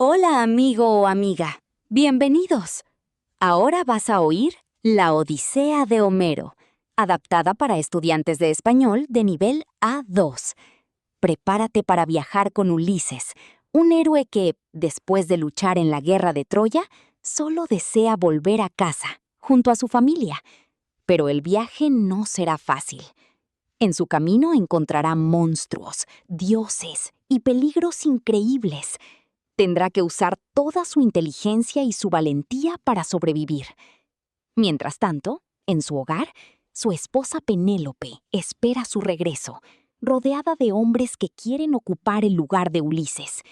Hola amigo o amiga, bienvenidos. Ahora vas a oír La Odisea de Homero, adaptada para estudiantes de español de nivel A2. Prepárate para viajar con Ulises, un héroe que, después de luchar en la guerra de Troya, solo desea volver a casa, junto a su familia. Pero el viaje no será fácil. En su camino encontrará monstruos, dioses y peligros increíbles. Tendrá que usar toda su inteligencia y su valentía para sobrevivir. Mientras tanto, en su hogar, su esposa Penélope espera su regreso, rodeada de hombres que quieren ocupar el lugar de Ulises.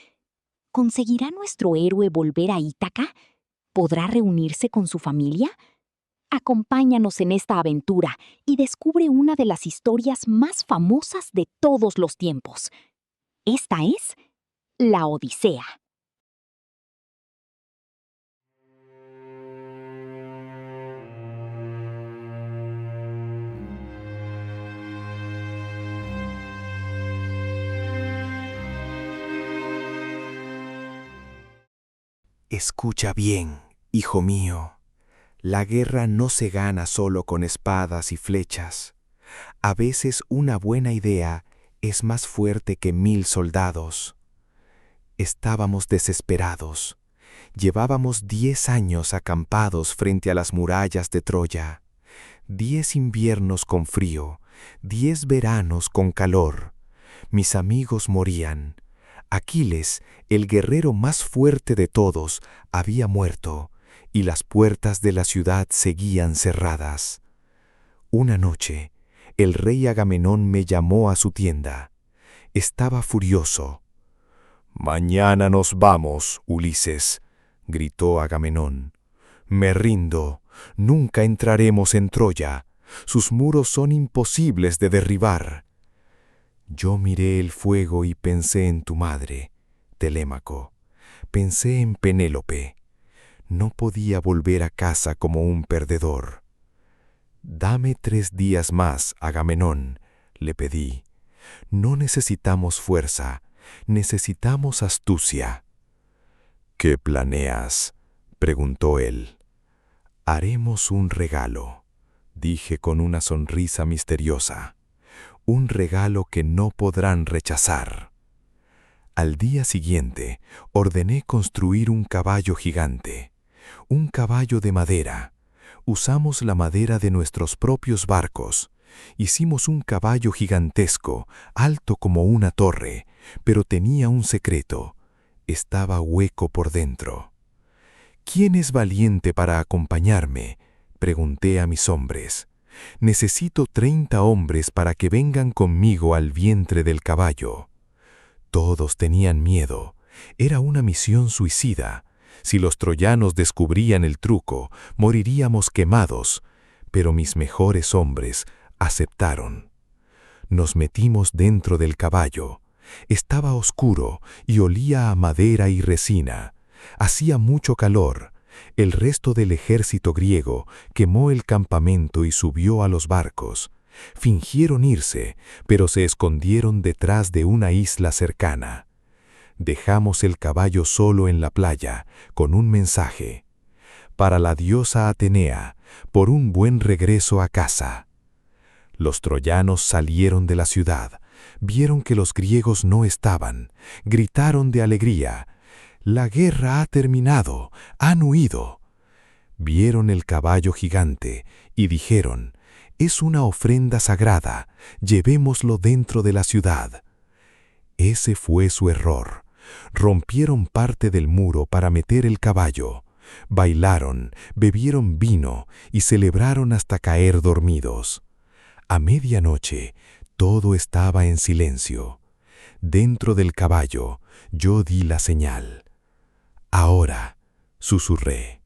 ¿Conseguirá nuestro héroe volver a Ítaca? ¿Podrá reunirse con su familia? Acompáñanos en esta aventura y descubre una de las historias más famosas de todos los tiempos. Esta es La Odisea. Escucha bien, hijo mío. La guerra no se gana solo con espadas y flechas. A veces una buena idea es más fuerte que 1000 soldados. Estábamos desesperados. Llevábamos 10 años acampados frente a las murallas de Troya. 10 inviernos con frío, 10 veranos con calor. Mis amigos morían. Aquiles, el guerrero más fuerte de todos, había muerto, y las puertas de la ciudad seguían cerradas. Una noche, el rey Agamenón me llamó a su tienda. Estaba furioso. «Mañana nos vamos, Ulises», gritó Agamenón. «Me rindo. Nunca entraremos en Troya. Sus muros son imposibles de derribar». Yo miré el fuego y pensé en tu madre, Telémaco. Pensé en Penélope. No podía volver a casa como un perdedor. «Dame 3 días más, Agamenón», le pedí. «No necesitamos fuerza, necesitamos astucia». «¿Qué planeas?», preguntó él. «Haremos un regalo», dije con una sonrisa misteriosa. «Un regalo que no podrán rechazar». Al día siguiente, ordené construir un caballo gigante. Un caballo de madera. Usamos la madera de nuestros propios barcos. Hicimos un caballo gigantesco, alto como una torre, pero tenía un secreto. Estaba hueco por dentro. «¿Quién es valiente para acompañarme?», pregunté a mis hombres. «Necesito 30 hombres para que vengan conmigo al vientre del caballo». Todos tenían miedo. Era una misión suicida. Si los troyanos descubrían el truco, moriríamos quemados. Pero mis mejores hombres aceptaron. Nos metimos dentro del caballo. Estaba oscuro y olía a madera y resina. Hacía mucho calor. El resto del ejército griego quemó el campamento y subió a los barcos. Fingieron irse, pero se escondieron detrás de una isla cercana. Dejamos el caballo solo en la playa, con un mensaje. Para la diosa Atenea, por un buen regreso a casa. Los troyanos salieron de la ciudad, vieron que los griegos no estaban, gritaron de alegría. «La guerra ha terminado, han huido». Vieron el caballo gigante y dijeron: «Es una ofrenda sagrada, llevémoslo dentro de la ciudad». Ese fue su error. Rompieron parte del muro para meter el caballo. Bailaron, bebieron vino y celebraron hasta caer dormidos. A medianoche, todo estaba en silencio. Dentro del caballo, yo di la señal. «Ahora», susurré.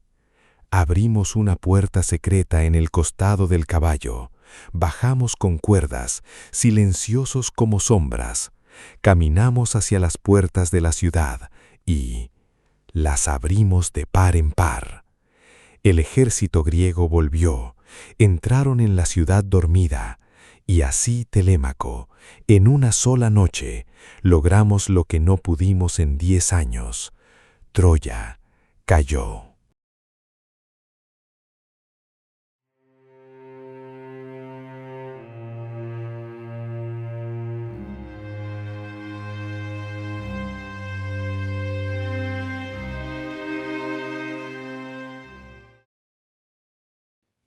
Abrimos una puerta secreta en el costado del caballo. Bajamos con cuerdas, silenciosos como sombras. Caminamos hacia las puertas de la ciudad y las abrimos de par en par. El ejército griego volvió. Entraron en la ciudad dormida. Y así, Telémaco, en una sola noche, logramos lo que no pudimos en 10 años. Troya cayó.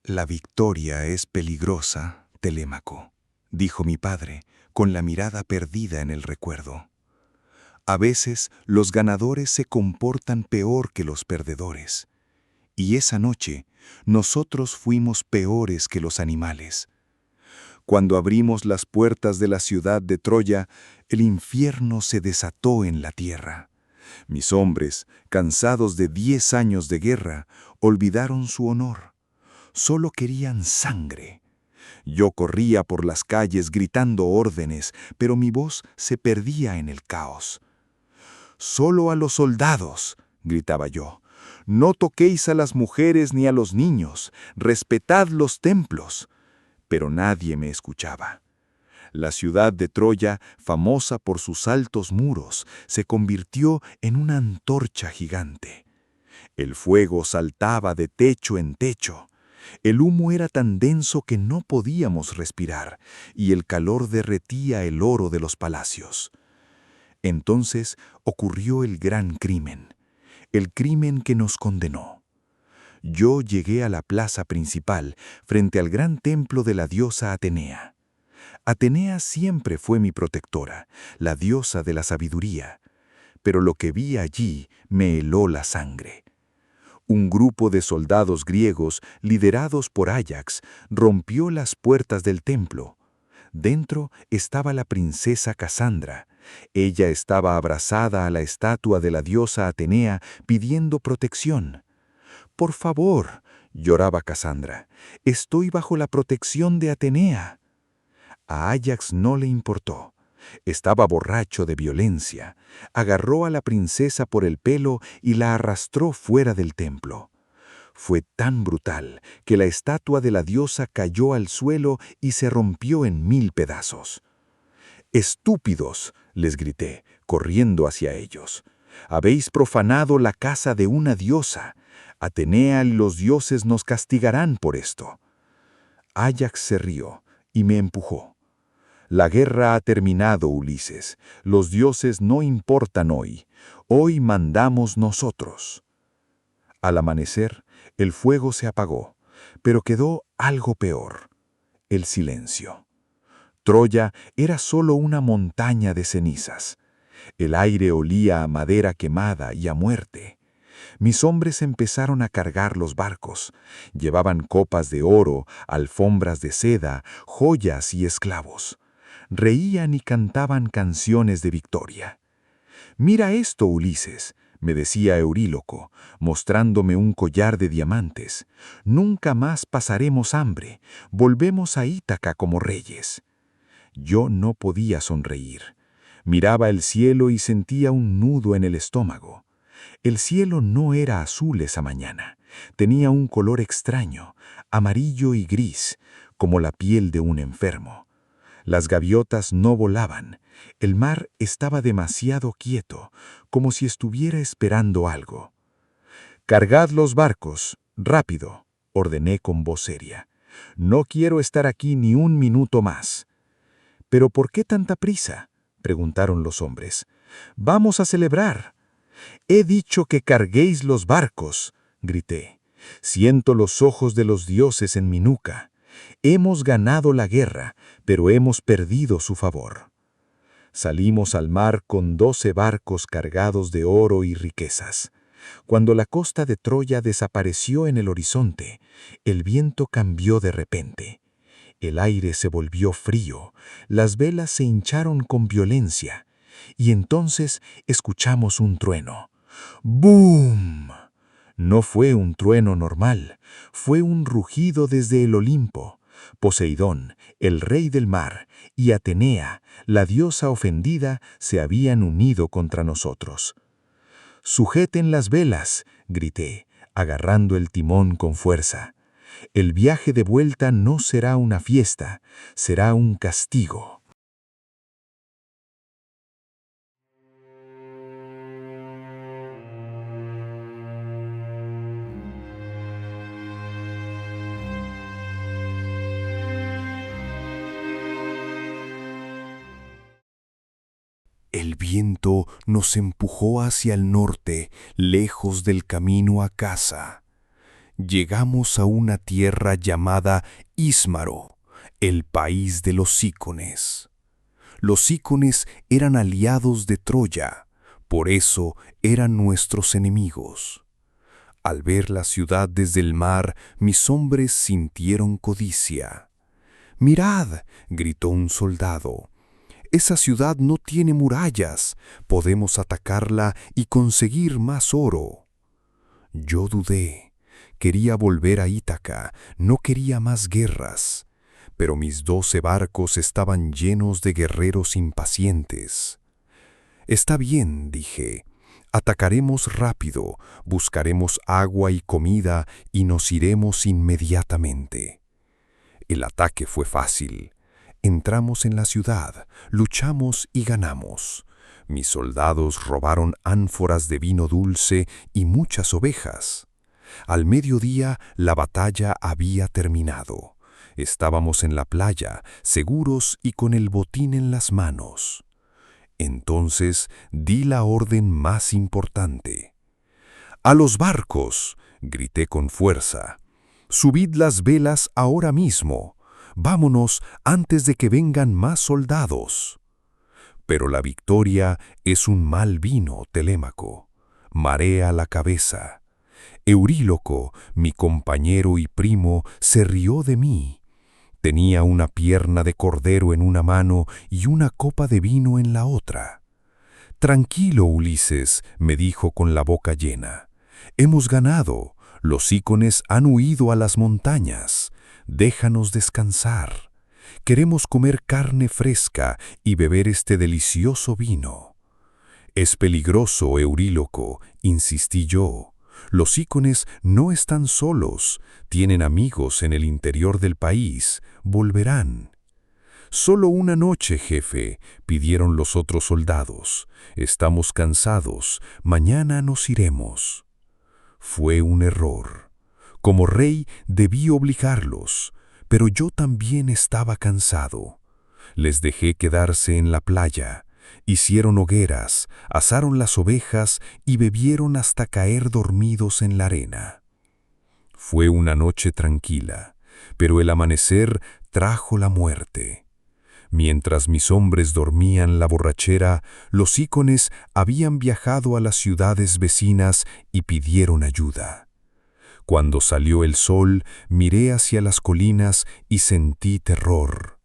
La victoria es peligrosa, Telémaco, dijo mi padre, con la mirada perdida en el recuerdo. A veces los ganadores se comportan peor que los perdedores. Y esa noche nosotros fuimos peores que los animales. Cuando abrimos las puertas de la ciudad de Troya, el infierno se desató en la tierra. Mis hombres, cansados de 10 años de guerra, olvidaron su honor. Solo querían sangre. Yo corría por las calles gritando órdenes, pero mi voz se perdía en el caos. «Solo a los soldados», gritaba yo. «No toquéis a las mujeres ni a los niños. Respetad los templos». Pero nadie me escuchaba. La ciudad de Troya, famosa por sus altos muros, se convirtió en una antorcha gigante. El fuego saltaba de techo en techo. El humo era tan denso que no podíamos respirar, y el calor derretía el oro de los palacios. Entonces ocurrió el gran crimen, el crimen que nos condenó. Yo llegué a la plaza principal, frente al gran templo de la diosa Atenea. Atenea siempre fue mi protectora, la diosa de la sabiduría, pero lo que vi allí me heló la sangre. Un grupo de soldados griegos, liderados por Áyax, rompió las puertas del templo. Dentro estaba la princesa Casandra. Ella estaba abrazada a la estatua de la diosa Atenea pidiendo protección. «Por favor», lloraba Casandra, «estoy bajo la protección de Atenea». A Áyax no le importó. Estaba borracho de violencia. Agarró a la princesa por el pelo y la arrastró fuera del templo. Fue tan brutal que la estatua de la diosa cayó al suelo y se rompió en 1000 pedazos. «Estúpidos», les grité, corriendo hacia ellos. «Habéis profanado la casa de una diosa. Atenea y los dioses nos castigarán por esto». Áyax se rió y me empujó. «La guerra ha terminado, Ulises. Los dioses no importan hoy. Hoy mandamos nosotros». Al amanecer, el fuego se apagó, pero quedó algo peor: el silencio. Troya era solo una montaña de cenizas. El aire olía a madera quemada y a muerte. Mis hombres empezaron a cargar los barcos. Llevaban copas de oro, alfombras de seda, joyas y esclavos. Reían y cantaban canciones de victoria. «Mira esto, Ulises», me decía Euríloco, mostrándome un collar de diamantes. «Nunca más pasaremos hambre. Volvemos a Ítaca como reyes». Yo no podía sonreír. Miraba el cielo y sentía un nudo en el estómago. El cielo no era azul esa mañana. Tenía un color extraño, amarillo y gris, como la piel de un enfermo. Las gaviotas no volaban. El mar estaba demasiado quieto, como si estuviera esperando algo. «Cargad los barcos, rápido», ordené con voz seria. «No quiero estar aquí ni un minuto más». «¿Pero por qué tanta prisa?», preguntaron los hombres. «Vamos a celebrar». «He dicho que carguéis los barcos», grité. «Siento los ojos de los dioses en mi nuca. Hemos ganado la guerra, pero hemos perdido su favor». Salimos al mar con 12 barcos cargados de oro y riquezas. Cuando la costa de Troya desapareció en el horizonte, el viento cambió de repente. El aire se volvió frío, las velas se hincharon con violencia, y entonces escuchamos un trueno. ¡Bum! No fue un trueno normal, fue un rugido desde el Olimpo. Poseidón, el rey del mar, y Atenea, la diosa ofendida, se habían unido contra nosotros. «Sujeten las velas», grité, agarrando el timón con fuerza. «El viaje de vuelta no será una fiesta, será un castigo». El viento nos empujó hacia el norte, lejos del camino a casa. Llegamos a una tierra llamada Ísmaro, el país de los Cícones. Los Cícones eran aliados de Troya, por eso eran nuestros enemigos. Al ver la ciudad desde el mar, mis hombres sintieron codicia. «¡Mirad!», gritó un soldado. «Esa ciudad no tiene murallas. Podemos atacarla y conseguir más oro». Yo dudé. Quería volver a Ítaca, no quería más guerras. Pero mis 12 barcos estaban llenos de guerreros impacientes. «Está bien», dije. «Atacaremos rápido, buscaremos agua y comida y nos iremos inmediatamente». El ataque fue fácil. Entramos en la ciudad, luchamos y ganamos. Mis soldados robaron ánforas de vino dulce y muchas ovejas. Al mediodía la batalla había terminado. Estábamos en la playa, seguros y con el botín en las manos. Entonces di la orden más importante. «¡A los barcos!», grité con fuerza. «Subid las velas ahora mismo. Vámonos antes de que vengan más soldados». Pero la victoria es un mal vino, Telémaco. Marea la cabeza. Euríloco, mi compañero y primo, se rió de mí. Tenía una pierna de cordero en una mano y una copa de vino en la otra. «Tranquilo, Ulises», me dijo con la boca llena. «Hemos ganado. Los Cícones han huido a las montañas. Déjanos descansar. Queremos comer carne fresca y beber este delicioso vino». «Es peligroso, Euríloco», insistí yo. «Los Cícones no están solos. Tienen amigos en el interior del país. Volverán». «Solo una noche, jefe», pidieron los otros soldados. «Estamos cansados. Mañana nos iremos». Fue un error. Como rey debí obligarlos, pero yo también estaba cansado. Les dejé quedarse en la playa. Hicieron hogueras, asaron las ovejas y bebieron hasta caer dormidos en la arena. Fue una noche tranquila, pero el amanecer trajo la muerte. Mientras mis hombres dormían la borrachera, los Cícones habían viajado a las ciudades vecinas y pidieron ayuda. Cuando salió el sol, miré hacia las colinas y sentí terror.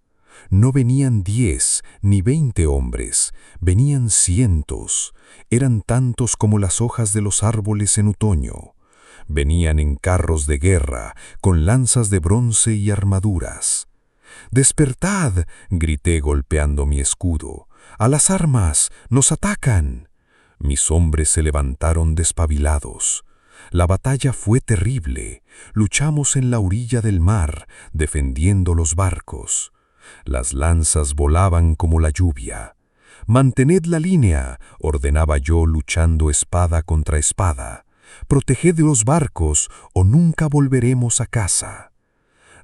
No venían 10 ni 20 hombres, venían cientos. Eran tantos como las hojas de los árboles en otoño. Venían en carros de guerra, con lanzas de bronce y armaduras. «¡Despertad!», grité golpeando mi escudo. «¡A las armas! ¡Nos atacan!». Mis hombres se levantaron despabilados. La batalla fue terrible. Luchamos en la orilla del mar, defendiendo los barcos. Las lanzas volaban como la lluvia. «Mantened la línea», ordenaba yo luchando espada contra espada. «Proteged los barcos o nunca volveremos a casa».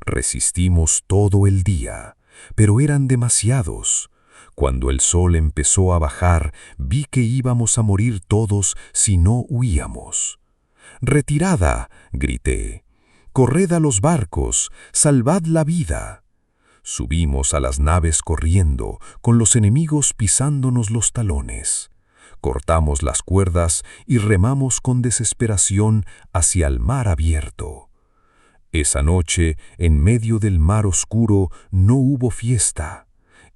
Resistimos todo el día, pero eran demasiados. Cuando el sol empezó a bajar, vi que íbamos a morir todos si no huíamos. «¡Retirada!», grité. «¡Corred a los barcos! ¡Salvad la vida!». Subimos a las naves corriendo, con los enemigos pisándonos los talones. Cortamos las cuerdas y remamos con desesperación hacia el mar abierto. Esa noche, en medio del mar oscuro, no hubo fiesta.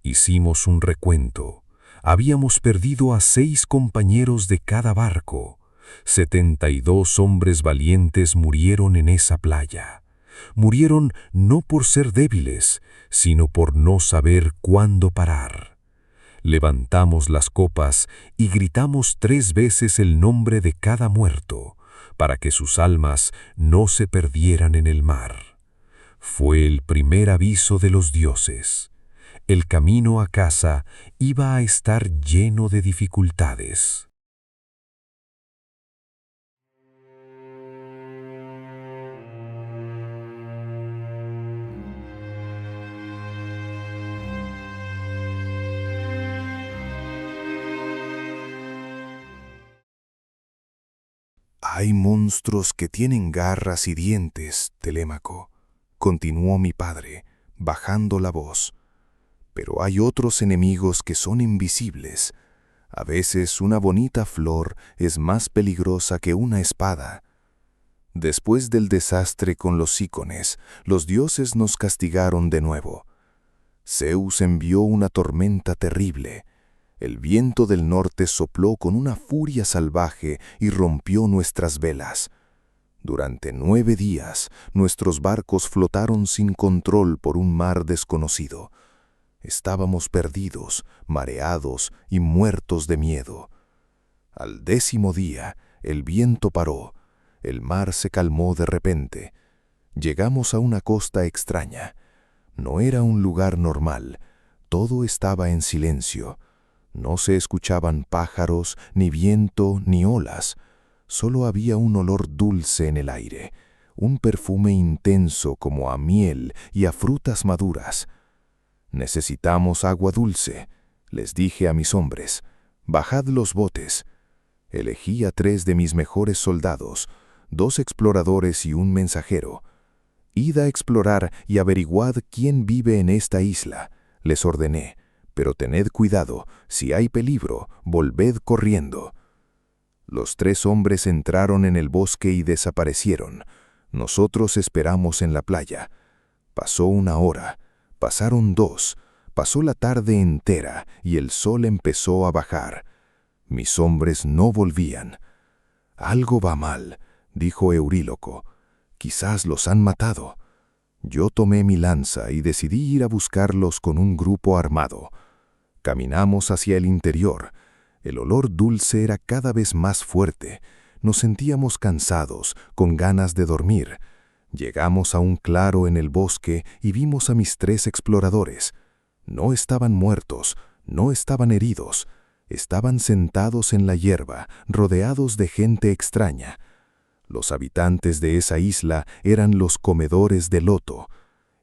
Hicimos un recuento. Habíamos perdido a 6 compañeros de cada barco. 72 hombres valientes murieron en esa playa. Murieron no por ser débiles, sino por no saber cuándo parar. Levantamos las copas y gritamos 3 veces el nombre de cada muerto, para que sus almas no se perdieran en el mar. Fue el primer aviso de los dioses. El camino a casa iba a estar lleno de dificultades. Hay monstruos que tienen garras y dientes, Telémaco, continuó mi padre, bajando la voz. Pero hay otros enemigos que son invisibles. A veces una bonita flor es más peligrosa que una espada. Después del desastre con los Cícones, los dioses nos castigaron de nuevo. Zeus envió una tormenta terrible. El viento del norte sopló con una furia salvaje y rompió nuestras velas. Durante 9 días, nuestros barcos flotaron sin control por un mar desconocido. Estábamos perdidos, mareados y muertos de miedo. Al 10º día, el viento paró. El mar se calmó de repente. Llegamos a una costa extraña. No era un lugar normal. Todo estaba en silencio. No se escuchaban pájaros, ni viento, ni olas. Solo había un olor dulce en el aire, un perfume intenso como a miel y a frutas maduras. «Necesitamos agua dulce», les dije a mis hombres. «Bajad los botes». Elegí a 3 de mis mejores soldados, 2 exploradores y un mensajero. «Id a explorar y averiguad quién vive en esta isla», les ordené. «Pero tened cuidado, si hay peligro, volved corriendo». Los 3 hombres entraron en el bosque y desaparecieron. Nosotros esperamos en la playa. Pasó 1 hora, pasaron 2, pasó la tarde entera y el sol empezó a bajar. Mis hombres no volvían. «Algo va mal», dijo Euríloco. «Quizás los han matado». Yo tomé mi lanza y decidí ir a buscarlos con un grupo armado. Caminamos hacia el interior. El olor dulce era cada vez más fuerte. Nos sentíamos cansados, con ganas de dormir. Llegamos a un claro en el bosque y vimos a mis 3 exploradores. No estaban muertos, no estaban heridos. Estaban sentados en la hierba, rodeados de gente extraña. Los habitantes de esa isla eran los comedores de loto.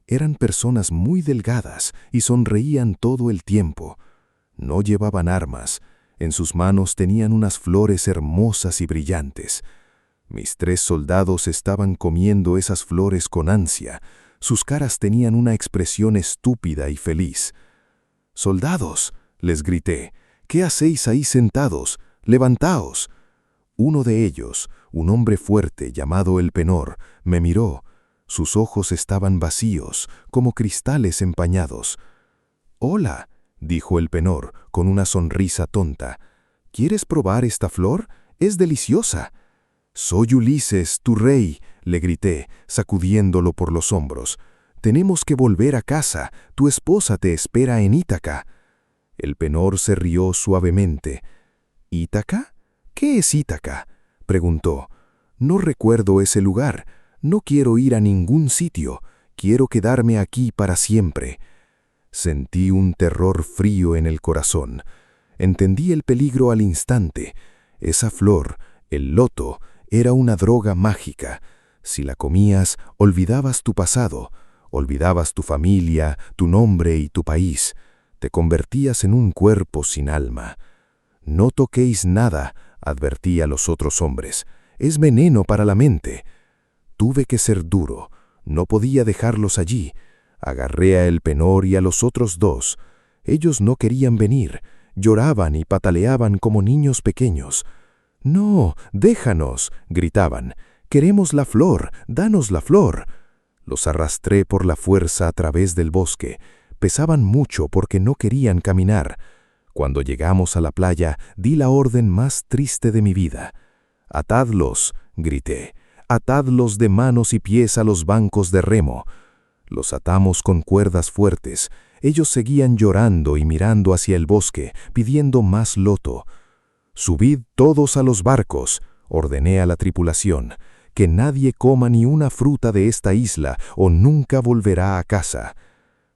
Eran personas muy delgadas y sonreían todo el tiempo. No llevaban armas. En sus manos tenían unas flores hermosas y brillantes. Mis 3 soldados estaban comiendo esas flores con ansia. Sus caras tenían una expresión estúpida y feliz. «Soldados», les grité, «¿qué hacéis ahí sentados? Levantaos». Uno de ellos, un hombre fuerte llamado Elpenor, me miró. Sus ojos estaban vacíos, como cristales empañados. «Hola», dijo Elpenor, con una sonrisa tonta. «¿Quieres probar esta flor? Es deliciosa». «Soy Ulises, tu rey», le grité, sacudiéndolo por los hombros. «Tenemos que volver a casa. Tu esposa te espera en Ítaca». Elpenor se rió suavemente. «¿Ítaca? ¿Qué es Ítaca?», preguntó. «No recuerdo ese lugar. No quiero ir a ningún sitio. Quiero quedarme aquí para siempre». Sentí un terror frío en el corazón. Entendí el peligro al instante. Esa flor, el loto, era una droga mágica. Si la comías, olvidabas tu pasado, olvidabas tu familia, tu nombre y tu país. Te convertías en un cuerpo sin alma. «No toquéis nada», advertí a los otros hombres. «Es veneno para la mente». Tuve que ser duro. No podía dejarlos allí. Agarré a Elpenor y a los otros 2. Ellos no querían venir. Lloraban y pataleaban como niños pequeños. «No, déjanos», gritaban. «Queremos la flor, danos la flor». Los arrastré por la fuerza a través del bosque. Pesaban mucho porque no querían caminar. Cuando llegamos a la playa, di la orden más triste de mi vida. «Atadlos», grité. «Atadlos de manos y pies a los bancos de remo». Los atamos con cuerdas fuertes. Ellos seguían llorando y mirando hacia el bosque, pidiendo más loto. «Subid todos a los barcos», ordené a la tripulación. «Que nadie coma ni una fruta de esta isla o nunca volverá a casa».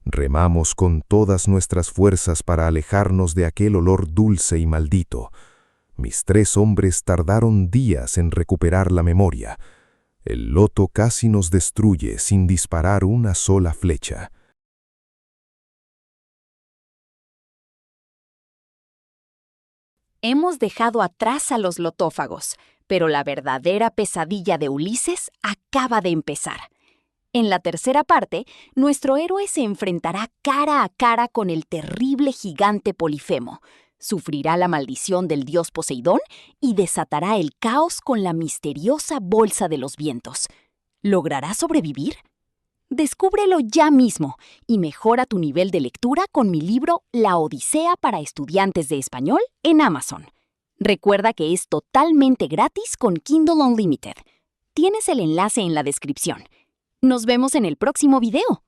Remamos con todas nuestras fuerzas para alejarnos de aquel olor dulce y maldito. Mis 3 hombres tardaron días en recuperar la memoria. El loto casi nos destruye sin disparar una sola flecha. Hemos dejado atrás a los lotófagos, pero la verdadera pesadilla de Ulises acaba de empezar. En la tercera parte, nuestro héroe se enfrentará cara a cara con el terrible gigante Polifemo, sufrirá la maldición del dios Poseidón y desatará el caos con la misteriosa bolsa de los vientos. ¿Logrará sobrevivir? Descúbrelo ya mismo y mejora tu nivel de lectura con mi libro La Odisea para estudiantes de español en Amazon. Recuerda que es totalmente gratis con Kindle Unlimited. Tienes el enlace en la descripción. Nos vemos en el próximo video.